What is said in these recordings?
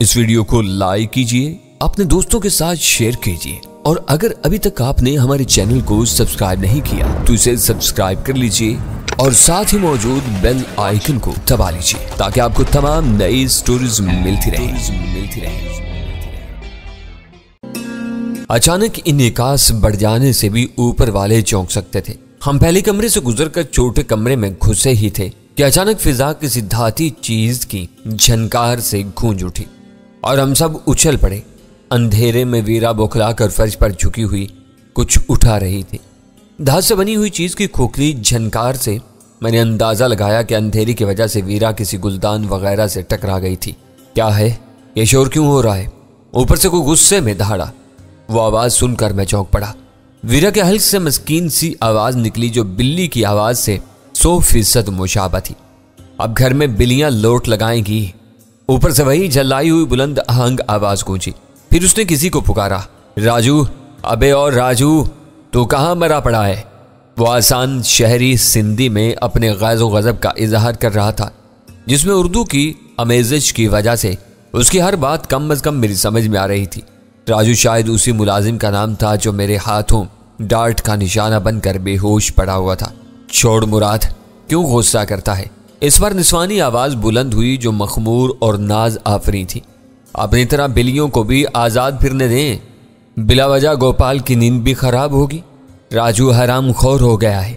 इस वीडियो को लाइक कीजिए, अपने दोस्तों के साथ शेयर कीजिए और अगर अभी तक आपने हमारे चैनल को सब्सक्राइब नहीं किया तो इसे सब्सक्राइब कर लीजिए और साथ ही मौजूद बेल आइकन को दबा लीजिए ताकि आपको तमाम नई स्टोरीज मिलती रहे। अचानक इन्कास बढ़ जाने से भी ऊपर वाले चौंक सकते थे। हम पहले कमरे से गुजरकर छोटे कमरे में घुसे ही थे कि अचानक फिजा किसी धाती चीज की झनकार से गूंज उठी और हम सब उछल पड़े। अंधेरे में वीरा बौखलाकर फर्श पर झुकी हुई कुछ उठा रही थी। धात से बनी हुई चीज की खोखली झनकार से मैंने अंदाजा लगाया कि अंधेरी की वजह से वीरा किसी गुलदान वगैरह से टकरा गई थी। क्या है ये शोर क्यों हो रहा है? ऊपर से कोई गुस्से में दहाड़ा। वो आवाज सुनकर मैं चौंक पड़ा। वीरा के हल्क से मस्कीन सी आवाज निकली जो बिल्ली की आवाज से 100% मुशाबा थी। अब घर में बिल्लियां लोट लगाएंगी। ऊपर से वही झल्लाई हुई बुलंद आहंग आवाज गूंजी। फिर उसने किसी को पुकारा, राजू, अबे और राजू, तू कहां मरा पड़ा है? वो आसान शहरी सिंधी में अपने गैज़ो गज़ब का इजहार कर रहा था, जिसमें उर्दू की अमेज़िश की वजह से उसकी हर बात कम अज कम मेरी समझ में आ रही थी। राजू शायद उसी मुलाजिम का नाम था जो मेरे हाथों डार्ट का निशाना बनकर बेहोश पड़ा हुआ था। छोड़ मुराद, क्यों गुस्सा करता है? इस बार निस्वानी आवाज बुलंद हुई जो मखमूर और नाज आफरी थी। अपनी तरह बिल्लियों को भी आजाद फिरने दें, बिला वजह गोपाल की नींद भी खराब होगी। राजू हराम खोर हो गया है।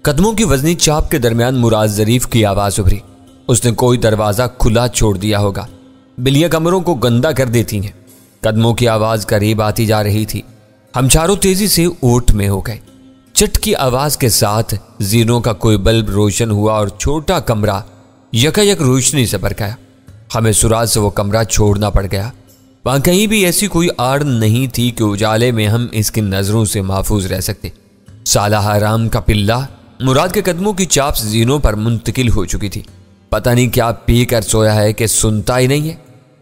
कदमों की वजनी चाप के दरमियान मुराद जरीफ की आवाज उभरी। उसने कोई दरवाजा खुला छोड़ दिया होगा। बिल्लियां कमरों को गंदा कर देती हैं। कदमों की आवाज करीब आती जा रही थी। हम चारों तेजी से ओट में हो गए। चट की आवाज के साथ जीनों का कोई बल्ब रोशन हुआ और छोटा कमरा यकायक रोशनी से भर गया। हमें सुराज से वो कमरा छोड़ना पड़ गया। वहां कहीं भी ऐसी कोई आड़ नहीं थी कि उजाले में हम इसकी नजरों से महफूज रह सकते। साला हराम का पिल्ला। मुराद के कदमों की चाप जीनों पर मुंतकिल हो चुकी थी। पता नहीं क्या पी कर सोया है कि सुनता ही नहीं है।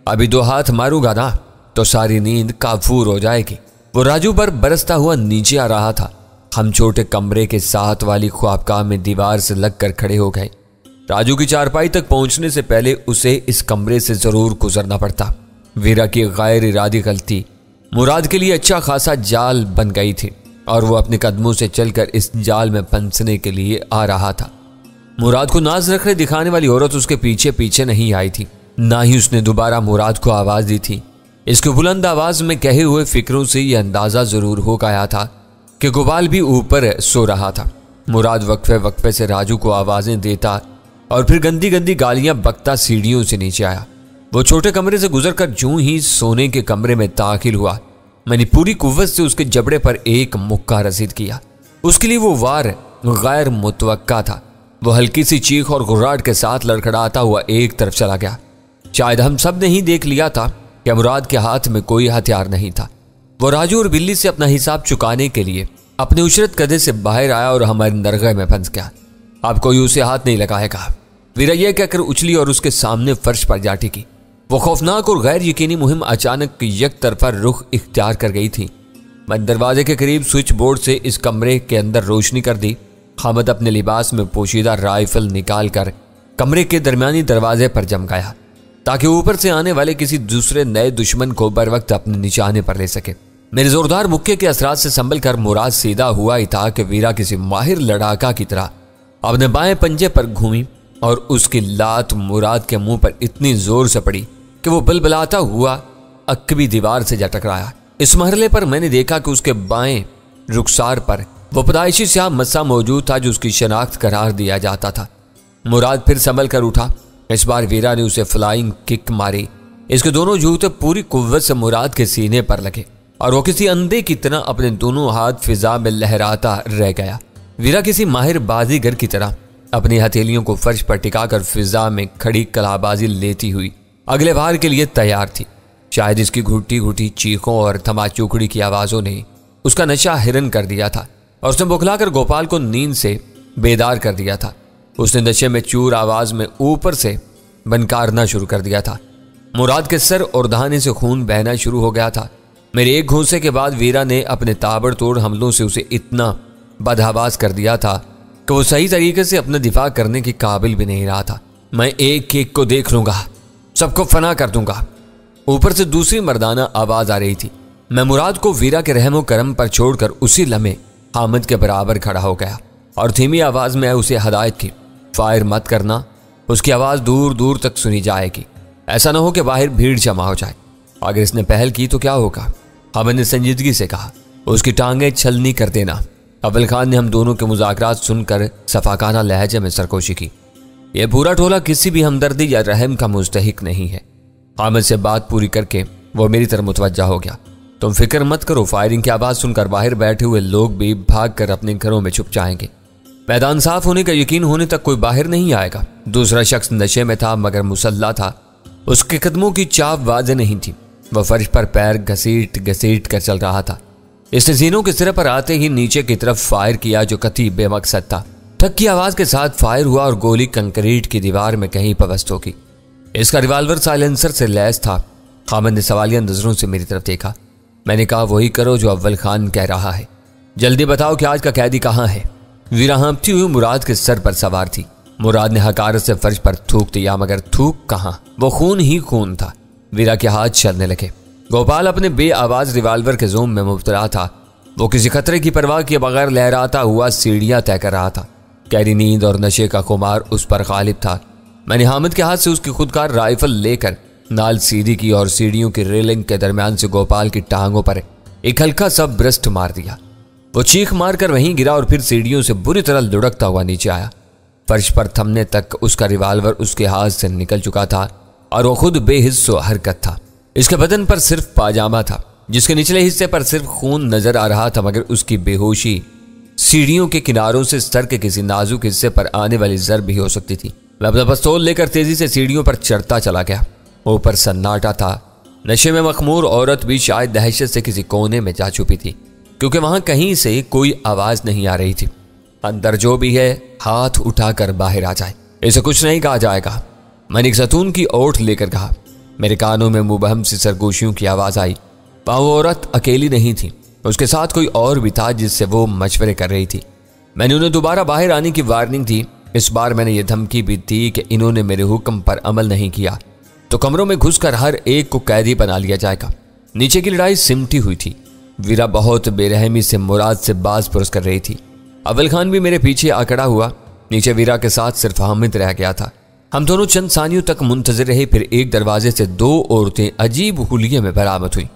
अभी 2 हाथ मारूंगा ना तो सारी नींद काफूर हो जाएगी। वो राजू पर बरसता हुआ नीचे आ रहा था। हम छोटे कमरे के साथ वाली ख्वाबगाह में दीवार से लगकर खड़े हो गए। राजू की चारपाई तक पहुंचने से पहले उसे इस कमरे से जरूर गुजरना पड़ता। वीरा की गैर इरादी गलती मुराद के लिए अच्छा खासा जाल बन गई थी और वो अपने कदमों से चलकर इस जाल में फंसने के लिए आ रहा था। मुराद को नाज रखने दिखाने वाली औरत उसके पीछे पीछे नहीं आई थी, ना ही उसने दोबारा मुराद को आवाज दी थी। इसके बुलंद आवाज में कहे हुए फिक्रों से यह अंदाजा जरूर हो गया था कि गोपाल भी ऊपर सो रहा था। मुराद वक्फे वक्फे से राजू को आवाजें देता और फिर गंदी गंदी गालियां बकता सीढ़ियों से नीचे आया। वो छोटे कमरे से गुजरकर जूं ही सोने के कमरे में दाखिल हुआ, मैंने पूरी कुव्वत से उसके जबड़े पर एक मुक्का रसीद किया। उसके लिए वो वार गैर मुतवक्का था। वो हल्की सी चीख और गुर्राट के साथ लड़खड़ाता हुआ एक तरफ चला गया। शायद हम सब ने ही देख लिया था कि मुराद के हाथ में कोई हथियार नहीं था। वो राजू और बिल्ली से अपना हिसाब चुकाने के लिए अपने उशरत कदे से बाहर आया और हमारे नरगे में फंस गया। अब कोई उसे हाथ नहीं लगाएगा। वीरा यह कहकर उछली और उसके सामने फर्श पर जा टिकी। वो खौफनाक और गैर यकीनी मुहिम अचानक एक तरफा रुख इख्तियार कर गई थी। मैं दरवाजे के करीब स्विच बोर्ड से इस कमरे के अंदर रोशनी कर दी। हामिद अपने लिबास में पोशीदा राइफल निकाल कर कमरे के दरमियानी दरवाजे पर जम गया ताकि ऊपर से आने वाले किसी दूसरे नए दुश्मन को बर वक्त अपने निशाने पर ले सके। मेरे जोरदार मुक्के के असरात से संभल कर मुराद सीधा हुआ ही था कि वीरा किसी माहिर लड़ाका की तरह अपने बाएं पंजे पर घूमी और उसकी लात मुराद के मुंह पर इतनी जोर से पड़ी कि वो बलबलाता हुआ अकबी दीवार से जा टकराया। इस मरहले पर मैंने देखा कि उसके बाएं रुखसार पर वो पैदाइशी स्याह मस्सा मौजूद था जो उसकी शनाख्त करार दिया जाता था। मुराद फिर संभल कर उठा। इस बार वीरा ने उसे फ्लाइंग किक मारी। इसके दोनों जूते पूरी कुव्वत से मुराद के सीने पर लगे और वो किसी अंधे की तरह अपने दोनों हाथ फिजा में लहराता रह गया। वीरा किसी माहिर बाजीगर की तरह अपनी हथेलियों को फर्श पर टिकाकर फिजा में खड़ी कलाबाजी लेती हुई अगले वार के लिए तैयार थी। शायद इसकी घुटी घुटी चीखों और थमाचुकड़ी की आवाजों ने उसका नशा हिरन कर दिया था और उसने बौखलाकर गोपाल को नींद से बेदार कर दिया था। उसने नशे में चूर आवाज में ऊपर से बनकारना शुरू कर दिया था। मुराद के सर और दहाने से खून बहना शुरू हो गया था। मेरे एक घूंसे के बाद वीरा ने अपने ताबड़तोड़ हमलों से उसे इतना बदहवास कर दिया था कि वो सही तरीके से अपना दिफा करने की काबिल भी नहीं रहा था। मैं एक एक को देख लूंगा, सबको फना कर दूंगा। ऊपर से दूसरी मर्दाना आवाज आ रही थी। मैं मुराद को वीरा के रहमो करम पर छोड़कर उसी लम्हे हामिद के बराबर खड़ा हो गया और धीमी आवाज में उसे हदायत की, फायर मत करना, उसकी आवाज दूर दूर तक सुनी जाएगी, ऐसा ना हो कि बाहर भीड़ जमा हो जाए। अगर इसने पहल की तो क्या होगा? हामिद ने संजीदगी से कहा, उसकी टांगें छलनी कर देना। अव्वल खान ने हम दोनों के मुज़ाकरात सुनकर सफाकाना लहजे में सरकोशी की। यह पूरा टोला किसी भी हमदर्दी या रहम का मुस्तहिक नहीं है। हामिद से बात पूरी करके वो मेरी तरफ मुतवज्जा हो गया। तुम फिक्र मत करो, फायरिंग की आवाज सुनकर बाहर बैठे हुए लोग भी भागकर अपने घरों में छुप जाएंगे। मैदान साफ होने का यकीन होने तक कोई बाहर नहीं आएगा। दूसरा शख्स नशे में था मगर मुसल्ला था। उसके कदमों की चाप वाज़ेह नहीं थी। वह फर्श पर पैर घसीट घसीट कर चल रहा था। इसने जीनों के सिरे पर आते ही नीचे की तरफ फायर किया जो कतई बेमकसद था। ठक की आवाज के साथ फायर हुआ और गोली कंक्रीट की दीवार में कहीं पवस्त होगी। इसका रिवाल्वर साइलेंसर से लैस था। हामिद ने सवालिया नजरों से मेरी तरफ देखा। मैंने कहा, वही करो जो अव्वल खान कह रहा है। जल्दी बताओ कि आज का कैदी कहाँ है? वीरा हाँफती हुई मुराद के सर पर सवार थी। मुराद ने हकारत से फर्श पर थूक दिया मगर थूक कहाँ, वो खून ही खून था। वीरा के हाथ चलने लगे। गोपाल अपने बे आवाज रिवाल्वर के जोम में मुब्तला था। वो किसी खतरे की परवाह किए बगैर लहराता हुआ सीढ़ियां तय कर रहा था। गहरी नींद और नशे का खुमार उस पर गालिब था। मैंने हामिद के हाथ से उसकी खुदकार राइफल लेकर नाल सीधी की और सीढ़ियों की रेलिंग के दरमियान से गोपाल की टांगों पर एक हल्का सा ब्रस्ट मार दिया। वो चीख मारकर वहीं गिरा और फिर सीढ़ियों से बुरी तरह लुढ़कता हुआ नीचे आया। फर्श पर थमने तक उसका रिवाल्वर उसके हाथ से निकल चुका था और वो खुद बेहिस्सो हरकत था। इसके बदन पर सिर्फ पाजामा था जिसके निचले हिस्से पर सिर्फ खून नजर आ रहा था, मगर उसकी बेहोशी सीढ़ियों के किनारों से सर के किसी नाजुक हिस्से पर आने वाली जर भी हो सकती थी। मैं अपना पिस्तौल लेकर तेजी से सीढ़ियों पर चढ़ता चला गया। ऊपर सन्नाटा था। नशे में मखमूर औरत भी शायद दहशत से किसी कोने में जा छुपी थी, क्योंकि वहां कहीं से कोई आवाज नहीं आ रही थी। अंदर जो भी है हाथ उठाकर बाहर आ जाए, इसे कुछ नहीं कहा जाएगा। मैंने एक ज़ैतून की ओठ लेकर कहा। मेरे कानों में मुबहम सी सरगोशियों की आवाज आई। वो औरत अकेली नहीं थी, उसके साथ कोई और भी था जिससे वो मशवरे कर रही थी। मैंने उन्हें दोबारा बाहर आने की वार्निंग दी। इस बार मैंने ये धमकी भी दी कि इन्होंने मेरे हुक्म पर अमल नहीं किया तो कमरों में घुसकर हर एक को कैदी बना लिया जाएगा। नीचे की लड़ाई सिमटी हुई थी। वीरा बहुत बेरहमी से मुराद से बाज पुरस कर रही थी। अव्वल खान भी मेरे पीछे आकड़ा हुआ। नीचे वीरा के साथ सिर्फ हामिद रह गया था। हम दोनों चंद सानियों तक मुंतजिर रहे। फिर एक दरवाजे से दो औरतें अजीब हुलिये में बरामद हुई।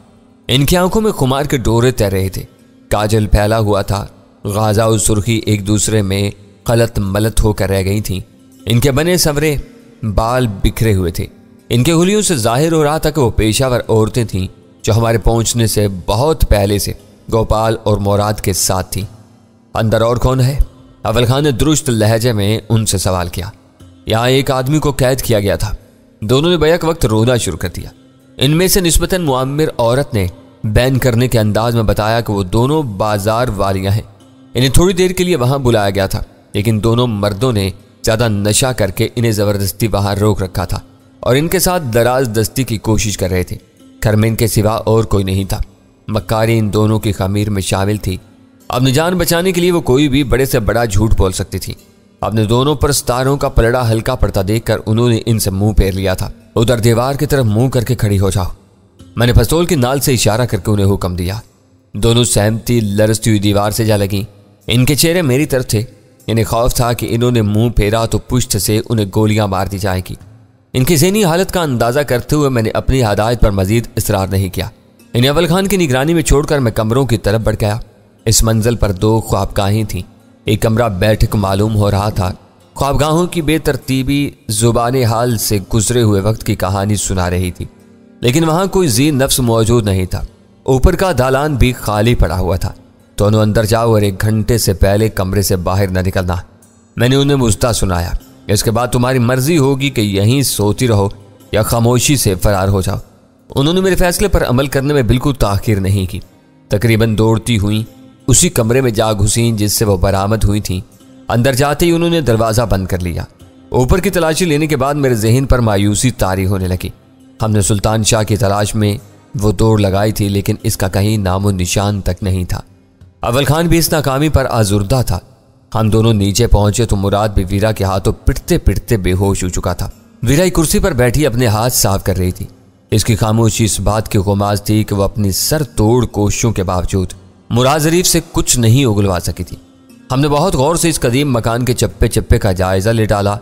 इनकी आंखों में खुमार के डोरे तैर रहे थे। काजल फैला हुआ था। गाजा और सुर्खी एक दूसरे में गलत मलत होकर रह गई थीं। इनके बने सवरे बाल बिखरे हुए थे। इनके हुलियों से जाहिर हो रहा था कि वो पेशावर औरतें थीं जो हमारे पहुंचने से बहुत पहले से गोपाल और मुराद के साथ थीं। अंदर और कौन है? अव्वल खान ने दुरुस्त लहजे में उनसे सवाल किया। यहाँ एक आदमी को कैद किया गया था। दोनों ने बैक वक्त रोना शुरू कर दिया। इनमें से निस्बतन मुआम्मिर औरत ने बैन करने के अंदाज में बताया कि वो दोनों बाजार वालियां हैं। इन्हें थोड़ी देर के लिए वहां बुलाया गया था, लेकिन दोनों मर्दों ने ज्यादा नशा करके इन्हें जबरदस्ती बाहर रोक रखा था और इनके साथ दराज दस्ती की कोशिश कर रहे थे। घर में इनके सिवा और कोई नहीं था। मक्कारी इन दोनों की खमीर में शामिल थी। अपनी जान बचाने के लिए वो कोई भी बड़े से बड़ा झूठ बोल सकती थी। अपने दोनों पर सितारों का पलड़ा हल्का पड़ता देखकर उन्होंने इनसे मुंह फेर लिया था। उधर दीवार की तरफ मुंह करके खड़ी हो जाओ। मैंने पिस्तौल की नाल से इशारा करके उन्हें हुक्म दिया। दोनों सहमती लरसती हुई दीवार से जा लगी। इनके चेहरे मेरी तरफ थे। इन्हें खौफ था कि इन्होंने मुंह फेरा तो पुश्त से उन्हें गोलियां मार दी जाएगी। इनकी ज़हनी हालत का अंदाजा करते हुए मैंने अपनी हदायत पर मजीद इसरार नहीं किया। इन्हें अव्वल खान की निगरानी में छोड़कर मैं कमरों की तरफ बढ़ गया। इस मंजिल पर दो ख्वाबगाहें थीं। एक कमरा बैठक मालूम हो रहा था। ख्वाबगाहों की बेतरतीबी जुबान हाल से गुजरे हुए वक्त की कहानी सुना रही थी, लेकिन वहां कोई जी नफ्स मौजूद नहीं था। ऊपर का दालान भी खाली पड़ा हुआ था। दोनों अंदर जाओ और 1 घंटे से पहले कमरे से बाहर न निकलना। मैंने उन्हें मुस्ता सुनाया। इसके बाद तुम्हारी मर्जी होगी कि यहीं सोती रहो या खामोशी से फरार हो जाओ। उन्होंने मेरे फैसले पर अमल करने में बिल्कुल ताखीर नहीं की। तकरीबन दौड़ती हुई उसी कमरे में जा घुसी जिससे वो बरामद हुई थी। अंदर जाते ही उन्होंने दरवाज़ा बंद कर लिया। ऊपर की तलाशी लेने के बाद मेरे जहन पर मायूसी तारी होने लगी। हमने सुल्तान शाह की तलाश में वो दौड़ लगाई थी, लेकिन इसका कहीं नामो निशान तक नहीं था। अव्वल खान भी इस नाकामी पर आजुर्दा था। हम दोनों नीचे पहुंचे तो मुराद भी वीरा के हाथों पिटते पिटते बेहोश हो चुका था। वीरा एक कुर्सी पर बैठी अपने हाथ साफ कर रही थी। इसकी खामोशी इस बात की गुमाज थी कि वह अपनी सर तोड़ कोशिशों के बावजूद मुराद ज़रीफ से कुछ नहीं उगलवा सकी थी। हमने बहुत गौर से इस कदीम मकान के चप्पे चप्पे का जायजा ले डाला,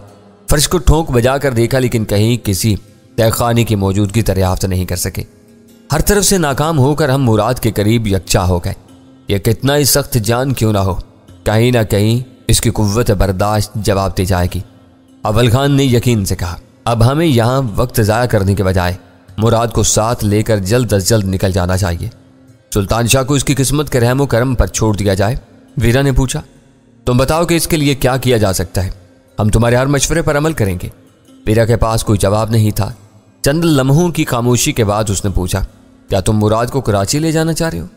फर्श को ठोंक बजा कर देखा, लेकिन कहीं किसी तहखाने की मौजूदगी दरियाफ्त नहीं कर सके। हर तरफ से नाकाम होकर हम मुराद के करीब यकचा हो गए। यह कितना ही सख्त जान क्यों ना हो, कहीं ना कहीं इसकी कुव्वत बर्दाश्त जवाब दे जाएगी। अव्वल खान ने यकीन से कहा, अब हमें यहाँ वक्त ज़ाया करने के बजाय मुराद को साथ लेकर जल्द अज जल्द निकल जाना चाहिए। सुल्तान शाह को इसकी किस्मत के रहमो करम पर छोड़ दिया जाए। वीरा ने पूछा, तुम बताओ कि इसके लिए क्या किया जा सकता है, हम तुम्हारे हर मशवरे पर अमल करेंगे। वीरा के पास कोई जवाब नहीं था। चंद लम्हों की खामोशी के बाद उसने पूछा, क्या तुम मुराद को कराची ले जाना चाह रहे हो?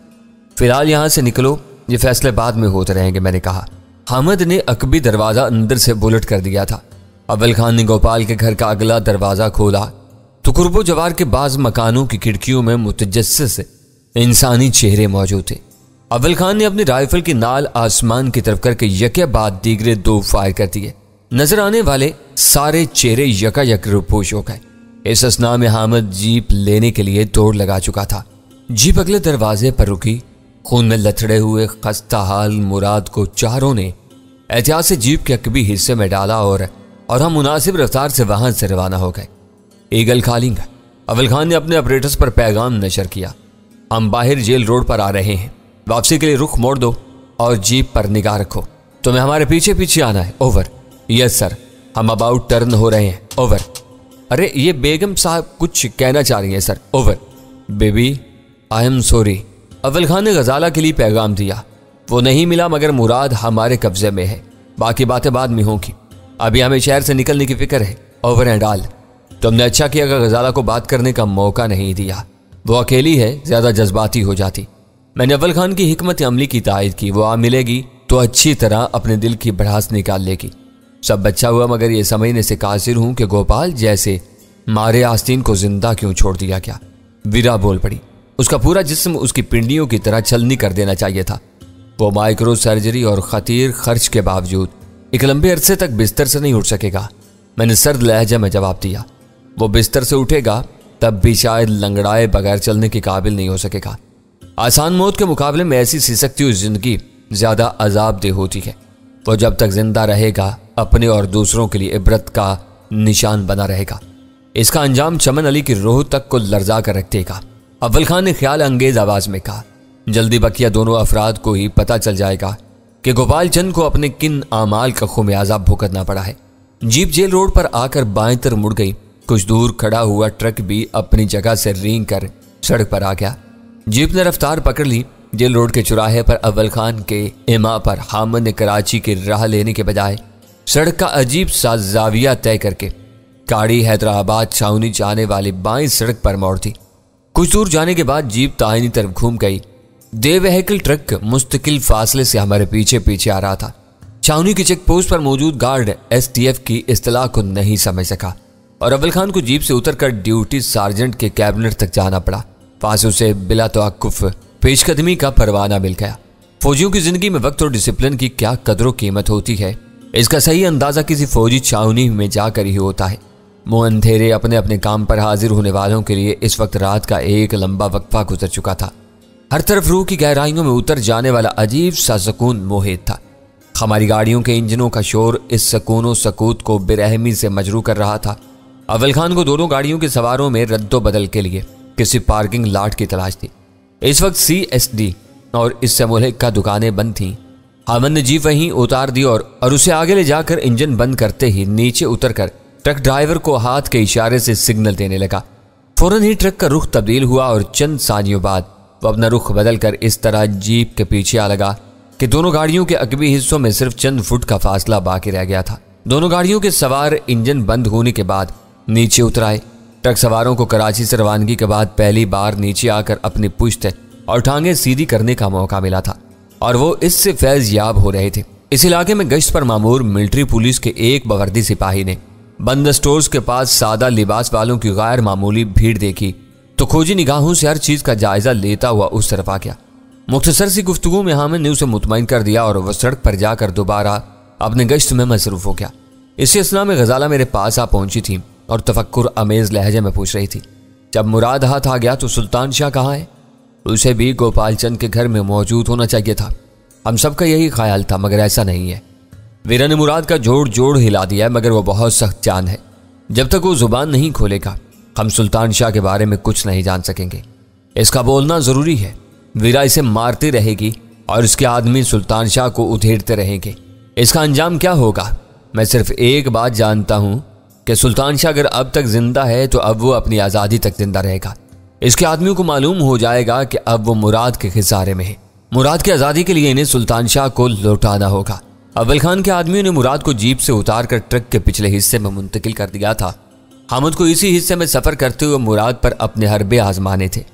फिलहाल यहाँ से निकलो, ये फैसले बाद में होते रहेंगे, मैंने कहा। हामिद ने अकबी दरवाज़ा अंदर से बुलेट कर दिया था। अव्वल खान ने गोपाल के घर का अगला दरवाज़ा खोला तो कुर्बो जवार के बाज मकानों की खिड़कियों में मुतजस्सिस इंसानी चेहरे मौजूद थे। अव्वल खान ने अपनी राइफल की नाल आसमान की तरफ करके यके बाद दीगरे 2 फायर कर दिए। नजर आने वाले सारे चेहरे यकायक रूपोश हो गए। इस असना में हामिद जीप लेने के लिए दौड़ लगा चुका था। जीप अगले दरवाजे पर रुकी। खून में लथड़े हुए खस्ता हाल मुराद को चारों ने एहतियात से जीप के अकबी हिस्से में डाला और हम मुनासिब रफ्तार से वहां से रवाना हो गए। Eagle calling. अव्वल खान ने अपने ऑपरेटर्स पर पैगाम नशर किया, हम बाहर जेल रोड पर आ रहे हैं, वापसी के लिए रुख मोड़ दो और जीप पर निगाह रखो। तुम्हें हमारे पीछे पीछे आना है। ओवर। यस सर, हम अबाउट टर्न हो रहे हैं। ओवर। अरे ये बेगम साहब कुछ कहना चाह रही हैं sir. Over. Baby I am sorry. अव्वल खान ने गजाला के लिए पैगाम दिया, वो नहीं मिला मगर मुराद हमारे कब्जे में है, बाकी बातें बाद में होंगी, अभी हमें शहर से निकलने की फिक्र है। Over and all. तुमने अच्छा किया कि गजाला को बात करने का मौका नहीं दिया, वो अकेली है, ज्यादा जज्बाती हो जाती। मैंने अव्वल खान की हिकमत अमली की तायद की, वो आ मिलेगी तो अच्छी तरह अपने दिल की भड़ास निकाल लेगी। सब अच्छा हुआ मगर ये समझने से कासिर हूं कि गोपाल जैसे मारे आस्तीन को जिंदा क्यों छोड़ दिया क्या। वीरा बोल पड़ी, उसका पूरा जिस्म उसकी पिंडियों की तरह छलनी कर देना चाहिए था। वो माइक्रो सर्जरी और खतीर खर्च के बावजूद एक लंबे अरसे तक बिस्तर से नहीं उठ सकेगा। मैंने सर्द लहजे में जवाब दिया, वो बिस्तर से उठेगा तब भी शायद लंगड़ाए बगैर चलने के काबिल नहीं हो सकेगा। आसान मौत के मुकाबले में ऐसी सिसकती हुई जिंदगी ज्यादा अजाबदेह होती है। वो जब तक जिंदा रहेगा अपने और दूसरों के लिए इबरत का निशान बना रहेगा। इसका अंजाम चमन अली की रूह तक को लर्जा कर रख देगा। अव्वल खान ने ख्याल अंगेज आवाज में कहा, जल्दी बकिया दोनों अफराद को ही पता चल जाएगा कि गोपाल चंद को अपने किन आमाल का खुमियाजा भुगतना पड़ा है। जीप जेल रोड पर आकर बाएं तरफ मुड़ गई। कुछ दूर खड़ा हुआ ट्रक भी अपनी जगह से रेंग कर सड़क पर आ गया। जीप ने रफ्तार पकड़ ली। जेल रोड के चौराहे पर अव्वल खान के इमा पर हामिद ने कराची की राह लेने के बजाय सड़क का अजीब सा जाविया तय करके गाड़ी हैदराबाद छावनी जाने वाली बाईं सड़क पर मोड़ दी। कुछ दूर जाने के बाद जीप दाहिनी तरफ घूम गई। दे व्हीकल ट्रक मुस्तकिल फासले से हमारे पीछे पीछे आ रहा था। छावनी की चेक पोस्ट पर मौजूद गार्ड STF की इस्तिलाह को नहीं समझ सका और अव्वल खान को जीप से उतरकर ड्यूटी सार्जेंट के कैबिनेट तक जाना पड़ा। पास उसे बिला तवक्कुफ पेशकदमी का परवाना मिल गया। फौजियों की जिंदगी में वक्त और डिसिप्लिन की क्या कदर कीमत होती है, इसका सही अंदाजा किसी फौजी छावनी में जाकर ही होता है। मुंह अंधेरे अपने अपने काम पर हाजिर होने वालों के लिए इस वक्त रात का एक लंबा वक्फा गुजर चुका था। हर तरफ रूह की गहराइयों में उतर जाने वाला अजीब सा सुकून मोहित था। हमारी गाड़ियों के इंजनों का शोर इस सुकून सकूत को बेरहमी से मजरू कर रहा था। अव्वल खान को दोनों गाड़ियों के सवारों में रद्दो बदल के लिए किसी पार्किंग लाट की तलाश थी। इस वक्त CSD और इससे मुल्हिका दुकानें बंद थीं। हामिद ने जीप वहीं उतार दी और उसे आगे ले जाकर इंजन बंद करते ही नीचे उतरकर ट्रक ड्राइवर को हाथ के इशारे से सिग्नल देने लगा। फौरन ही ट्रक का रुख तब्दील हुआ और चंद सानियों बाद वो अपना रुख बदलकर इस तरह जीप के पीछे आ लगा कि दोनों गाड़ियों के अकबी हिस्सों में सिर्फ चंद फुट का फासला बाकी रह गया था। दोनों गाड़ियों के सवार इंजन बंद होने के बाद नीचे उतर आए। ट्रक सवारों को कराची से रवानगी के बाद पहली बार नीचे आकर अपनी पुश्त और टांगें सीधी करने का मौका मिला था और वो इससे फैज याब हो रहे थे। इस इलाके में गश्त पर मामूर मिलिट्री पुलिस के एक बवर्दी सिपाही ने बंद स्टोर्स के पास सादा लिबास वालों की गैर मामूली भीड़ देखी तो खोजी निगाहों से हर चीज का जायजा लेता हुआ उस तरफ आ गया। मुख्तसर सी गुफ्तगू में हामिद ने उसे मुतमईन कर दिया और वह सड़क पर जाकर दोबारा अपने गश्त में मसरूफ हो गया। इसी असना में गजाला मेरे पास आ पहुंची थी और तफक्कुर अमेज लहजे में पूछ रही थी, जब मुराद हाथ आ गया तो सुल्तान शाह कहाँ है? उसे भी गोपाल चंद के घर में मौजूद होना चाहिए था। हम सबका यही ख्याल था, मगर ऐसा नहीं है। वीरा ने मुराद का जोड़ जोड़ हिला दिया है, मगर वो बहुत सख्त जान है। जब तक वो जुबान नहीं खोलेगा हम सुल्तान शाह के बारे में कुछ नहीं जान सकेंगे। इसका बोलना जरूरी है। वीरा इसे मारती रहेगी और इसके आदमी सुल्तान शाह को उधेड़ते रहेंगे। इसका अंजाम क्या होगा? मैं सिर्फ एक बात जानता हूं कि सुल्तान शाह अगर अब तक जिंदा है तो अब वो अपनी आज़ादी तक जिंदा रहेगा। इसके आदमियों को मालूम हो जाएगा कि अब वो मुराद के खिसारे में है। मुराद की आज़ादी के लिए इन्हें सुल्तान शाह को लौटाना होगा। अव्वल खान के आदमियों ने मुराद को जीप से उतार कर ट्रक के पिछले हिस्से में मुंतकिल कर दिया था। हामिद को इसी हिस्से में सफर करते हुए मुराद पर अपने हरबे आजमाने थे।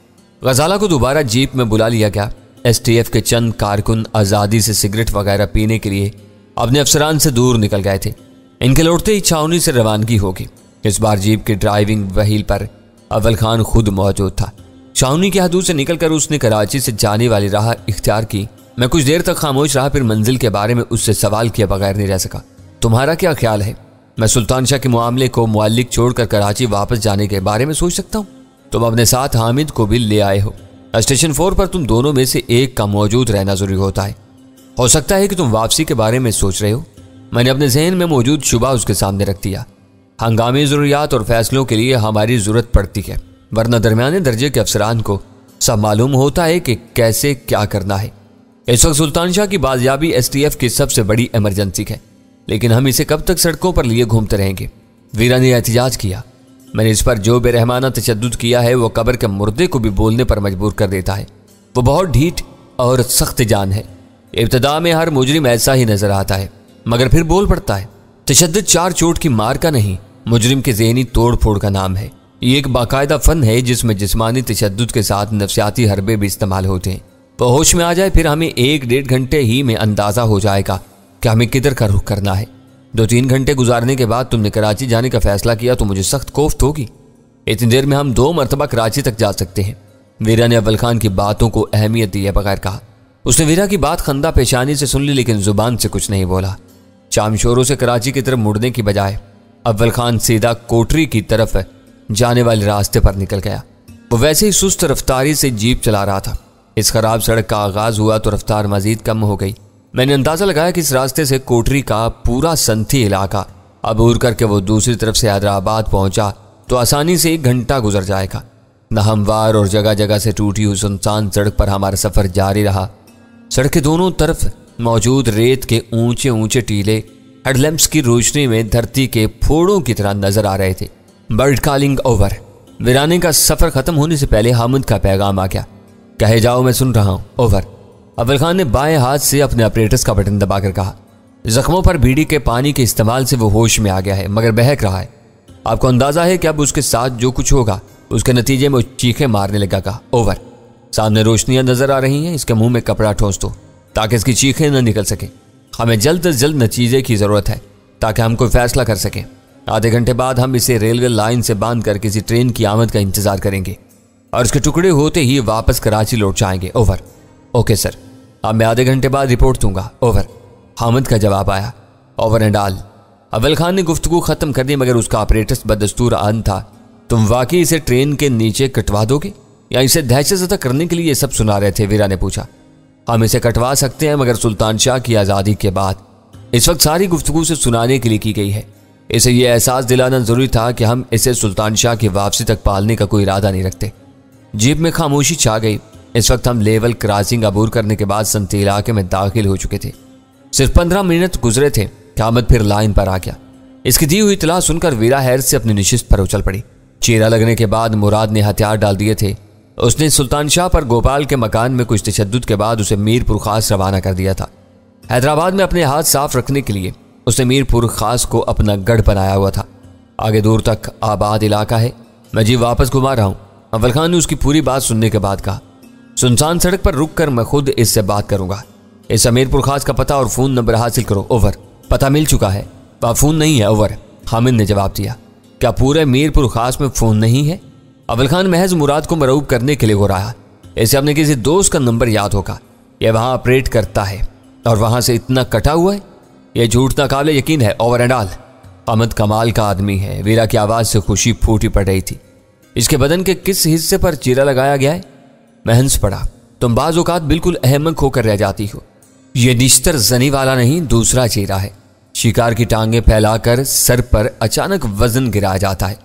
गजाला को दोबारा जीप में बुला लिया गया। STF के चंद कारकुन आज़ादी से सिगरेट वगैरह पीने के लिए अपने अफसरान से दूर निकल गए थे। इनके लौटते ही छावनी से रवानगी होगी। इस बार जीप के ड्राइविंग व्हील पर अव्वल खान खुद मौजूद था। छावनी की हदूद से निकलकर उसने कराची से जाने वाली राह इख्तियार की। मैं कुछ देर तक खामोश रहा, फिर मंजिल के बारे में उससे सवाल किए बगैर नहीं रह सका। तुम्हारा क्या ख्याल है? मैं सुल्तान शाह के मामले को मुअल्लिक छोड़कर कराची वापस जाने के बारे में सोच सकता हूँ। तुम अपने साथ हामिद को भी ले आए हो। स्टेशन 4 पर तुम दोनों में से एक का मौजूद रहना जरूरी होता है। हो सकता है कि तुम वापसी के बारे में सोच रहे हो। मैंने अपने जहन में मौजूद शुबा उसके सामने रख दिया। हंगामी ज़रूरियात और फैसलों के लिए हमारी ज़रूरत पड़ती है, वरना दरमियाने दर्जे के अफसरान को सब मालूम होता है कि कैसे क्या करना है। इस वक्त सुल्तान शाह की बाजियाबी STF की सबसे बड़ी इमरजेंसी है, लेकिन हम इसे कब तक सड़कों पर लिए घूमते रहेंगे? वीरा ने एहतिजाज किया। मैंने इस पर जो बेरहमाना तशद्दुद किया है वो कब्र के मुर्दे को भी बोलने पर मजबूर कर देता है। वो बहुत ढीठ और सख्त जान है। इब्तदा में हर मुजरिम ऐसा ही नजर आता है, मगर फिर बोल पड़ता है। तशद्दुद चार चोट की मार का नहीं, मुजरिम के ज़हनी तोड़ फोड़ का नाम है। ये एक बाकायदा फन है जिसमें जिस्मानी तशद्दुद के साथ नफ्सियाती हरबे भी इस्तेमाल होते हैं। वो होश में आ जाए फिर हमें 1-1.5 घंटे ही में अंदाजा हो जाएगा कि हमें किधर का रुख करना है। 2-3 घंटे गुजारने के बाद तुमने कराची जाने का फैसला किया तो मुझे सख्त कोफ्त होगी। इतनी देर में हम 2 मरतबा कराची तक जा सकते हैं। वीरा ने अव्वल खान की बातों को अहमियत दिए बगैर कहा। उसने वीरा की बात खंदा पेशानी से सुन ली, लेकिन जुबान से कुछ नहीं बोला। शाम शोरों से कराची की तरफ मुड़ने की बजाय अव्वल खान सीधा कोटरी की तरफ जाने वाले रास्ते पर निकल गया। वो वैसे ही सुस्त रफ्तारी से जीप चला रहा था। इस खराब सड़क का आगाज हुआ तो रफ्तार मजीद कम हो गई। मैंने अंदाजा लगाया कि इस रास्ते से कोटरी का पूरा संथी इलाका अबूर करके वो दूसरी तरफ से हैदराबाद पहुंचा तो आसानी से 1 घंटा गुजर जाएगा। न हमवार और जगह जगह से टूटी हुई सुनसान सड़क पर हमारा सफर जारी रहा। सड़क के दोनों तरफ मौजूद रेत के ऊंचे ऊंचे टीले हेडलैम्प्स की रोशनी में धरती के फोड़ों की तरह नजर आ रहे थे। Bird calling over. वीराने का सफर खत्म होने से पहले हामिद का पैगाम आ गया। कहे जाओ मैं सुन रहा हूं, ओवर। अव्वल खान ने बाएं हाथ से अपने ऑपरेटर्स का बटन दबाकर कहा। जख्मों पर बीड़ी के पानी के इस्तेमाल से वो होश में आ गया है, मगर बहक रहा है। आपको अंदाजा है कि अब उसके साथ जो कुछ होगा उसके नतीजे में चीखें मारने लगेगा, ओवर। सामने रोशनियां नजर आ रही हैं, इसके मुंह में कपड़ा ठोंस दो ताकि इसकी चीखें न निकल सके। हमें जल्द से जल्द नतीजे की जरूरत है ताकि हम कोई फैसला कर सकें। आधे घंटे बाद हम इसे रेलवे लाइन से बांधकर किसी ट्रेन की आमद का इंतजार करेंगे और इसके टुकड़े होते ही वापस कराची लौट जाएंगे, ओवर। ओके सर, अब मैं आधे घंटे बाद रिपोर्ट दूंगा, ओवर। हामिद का जवाब आया, ओवर एंड ऑल। अव्वल खान ने गुफ्तगू खत्म कर दी, मगर उसका ऑपरेटर्स बदस्तूर आन था। तुम वाकई इसे ट्रेन के नीचे कटवा दोगे या इसे दहशतज़दा करने के लिए सब सुना रहे थे? वीरा ने पूछा। हम इसे कटवा सकते हैं, मगर सुल्तान शाह की आज़ादी के बाद। इस वक्त सारी गुफ्तगू से सुनाने के लिए की गई है। इसे यह एहसास दिलाना जरूरी था कि हम इसे सुल्तान शाह की वापसी तक पालने का कोई इरादा नहीं रखते। जीप में खामोशी छा गई। इस वक्त हम लेवल क्रॉसिंग अबूर करने के बाद संती इलाके में दाखिल हो चुके थे। सिर्फ 15 मिनट गुजरे थे कि हामिद फिर लाइन पर आ गया। इसकी दी हुई इतला सुनकर वीरा हैरत से अपनी निशिस्त पर उछल पड़ी। चीरा लगने के बाद मुराद ने हथियार डाल दिए थे। उसने सुल्तान शाह पर गोपाल के मकान में कुछ तशद्दुद के बाद उसे मीरपुर खास रवाना कर दिया था। हैदराबाद में अपने हाथ साफ रखने के लिए उसने मीरपुर खास को अपना गढ़ बनाया हुआ था। आगे दूर तक आबाद इलाका है। मैं जी वापस घुमा रहा हूँ, अव्वल खान ने उसकी पूरी बात सुनने के बाद कहा। सुनसान सड़क पर रुक कर मैं खुद इससे बात करूंगा। इस मीरपुर खास का पता और फोन नंबर हासिल करो, ओवर। पता मिल चुका है, फोन नहीं है, ओवर। हामिद ने जवाब दिया। क्या पूरे मीरपुर खास में फोन नहीं है? अव्वल खान महज मुराद को मरऊब करने के लिए हो रहा है। इसे अपने किसी दोस्त का नंबर याद होगा। यह वहां ऑपरेट करता है और वहां से इतना कटा हुआ है, यह झूठ ना काबिल यकीन है, ओवर एंड ऑल। हामिद कमाल का आदमी है। वीरा की आवाज से खुशी फूटी पड़ रही थी। इसके बदन के किस हिस्से पर चीरा लगाया गया है? मैं हंस पड़ा। तुम बाज़ औक़ात बिल्कुल अहमक होकर रह जाती हो। यह निश्तर जनी वाला नहीं, दूसरा चीरा है। शिकार की टांगे फैलाकर सर पर अचानक वजन गिराया जाता है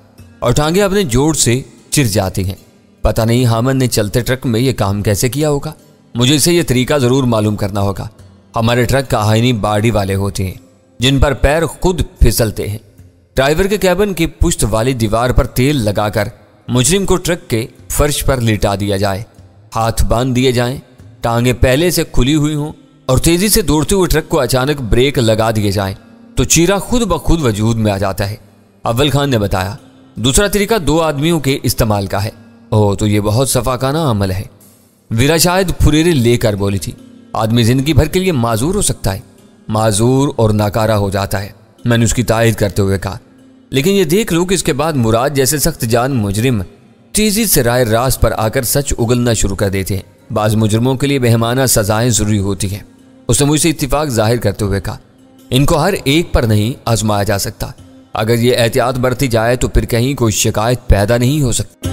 और टांगे अपने जोर से चिर जाती हैं। पता नहीं हामद ने चलते ट्रक में यह काम कैसे किया होगा। मुझे इसे यह तरीका जरूर मालूम करना होगा। हमारे ट्रक कहानी बाड़ी वाले होते हैं जिन पर पैर खुद फिसलते हैं। ड्राइवर के कैबिन की पुश्त वाली दीवार पर तेल लगाकर मुजरिम को ट्रक के फर्श पर लिटा दिया जाए, हाथ बांध दिए जाएं, टांगे पहले से खुली हुई हों और तेजी से दौड़ते हुए ट्रक को अचानक ब्रेक लगा दिए जाएं तो चीरा खुद ब खुद वजूद में आ जाता है। अव्वल खान ने बताया। दूसरा तरीका 2 आदमियों के इस्तेमाल का है। ओह, तो ये बहुत सफाकाना अमल है। वीरा शायद फुरेरे लेकर बोली थी। आदमी जिंदगी भर के लिए माजूर हो सकता है, माजूर और नाकारा हो जाता है। मैंने उसकी तायद करते हुए कहा, लेकिन ये देख लो कि इसके बाद मुराद जैसे सख्त जान मुजरिम तेजी से राय रास्त पर आकर सच उगलना शुरू कर देते हैं। बाज मुजरिमों के लिए बेहमाना सजाएं जरूरी होती हैं। उसने मुझसे इत्तिफाक जाहिर करते हुए कहा, इनको हर एक पर नहीं आजमाया जा सकता। अगर ये एहतियात बरती जाए तो फिर कहीं कोई शिकायत पैदा नहीं हो सकती।